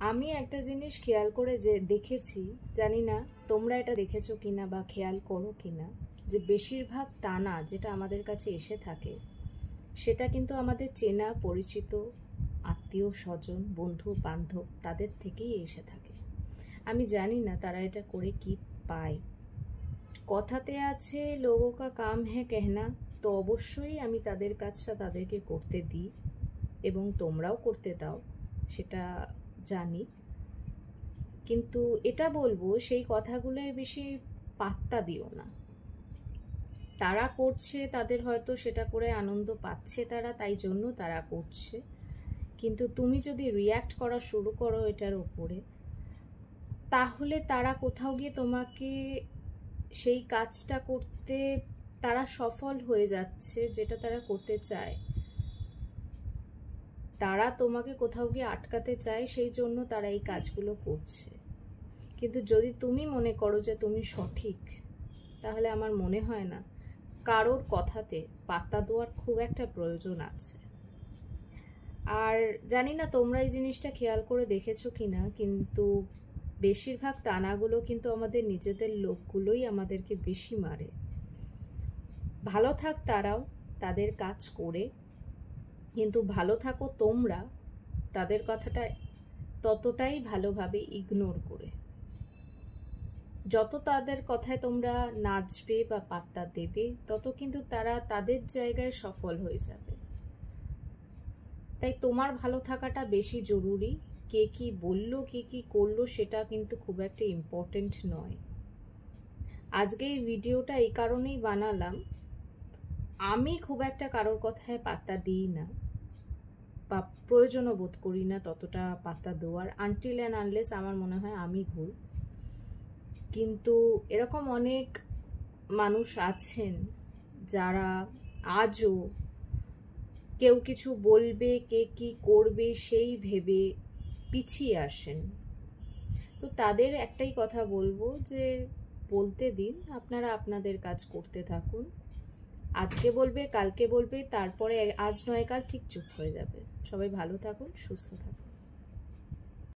আমি একটা জিনিস খেয়াল করে যে দেখেছি, জানি না তোমরা এটা দেখেছো কিনা বা খেয়াল করো কিনা, যে বেশিরভাগ টানা যেটা আমাদের কাছে এসে থাকে সেটা কিন্তু আমাদের চেনা পরিচিত আত্মীয় স্বজন বন্ধু বান্ধব তাদের থেকেই এসে থাকে। আমি জানি না তারা এটা করে কি পায়। কথাতে আছে লোগো কা কাম হ্যাঁ কেহনা, তো অবশ্যই আমি তাদের কাজটা তাদেরকে করতে দিই এবং তোমরাও করতে দাও, সেটা জানি। কিন্তু এটা বলবো সেই কথাগুলোয় বেশি পাত্তা দিও না। তারা করছে, তাদের হয়তো সেটা করে আনন্দ পাচ্ছে তারা, তাই জন্য তারা করছে। কিন্তু তুমি যদি রিয়্যাক্ট করা শুরু করো এটার উপরে, তাহলে তারা কোথাও গিয়ে তোমাকে সেই কাজটা করতে তারা সফল হয়ে যাচ্ছে যেটা তারা করতে চায়। তারা তোমাকে কোথাও গিয়ে আটকাতে চায়, সেই জন্য তারা এই কাজগুলো করছে। কিন্তু যদি তুমি মনে করো যে তুমি সঠিক, তাহলে আমার মনে হয় না কারোর কথাতে পাত্তা দেওয়ার খুব একটা প্রয়োজন আছে। আর জানি না তোমরা এই জিনিসটা খেয়াল করে দেখেছো কিনা, কিন্তু বেশিরভাগ টানাগুলো কিন্তু আমাদের নিজেদের লোকগুলোই আমাদেরকে বেশি মারে। ভালো থাক তারাও তাদের কাজ করে, কিন্তু ভালো থাকো তোমরা তাদের কথাটা ততটাই ভালোভাবে ইগনোর করে। যত তাদের কথায় তোমরা নাচবে বা পাত্তা দেবে, তত কিন্তু তারা তাদের জায়গায় সফল হয়ে যাবে। তাই তোমার ভালো থাকাটা বেশি জরুরি। কে কি বললো, কে কি করলো, সেটা কিন্তু খুব একটা ইম্পর্টেন্ট নয়। আজকে এই ভিডিওটা এই কারণেই বানালাম, আমি খুব একটা কারোর কথায় পাত্তা দিই না বা প্রয়োজনও বোধ করি না ততটা পাত্তা দেওয়ার, আনটিল অ্যান্ড আনলেস আমার মনে হয় আমি ভুল। কিন্তু এরকম অনেক মানুষ আছেন যারা আজও কেউ কিছু বলবে, কে কি করবে সেই ভেবে পিছিয়ে আসেন। তো তাদের একটাই কথা বলবো যে বলতে দিন, আপনারা আপনাদের কাজ করতে থাকুন। আজকে বলবে, কালকে বলবে, তারপরে আজ নয় কাল ঠিক চুপ হয়ে যাবে। সবাই ভালো থাকুন, সুস্থ থাকুন।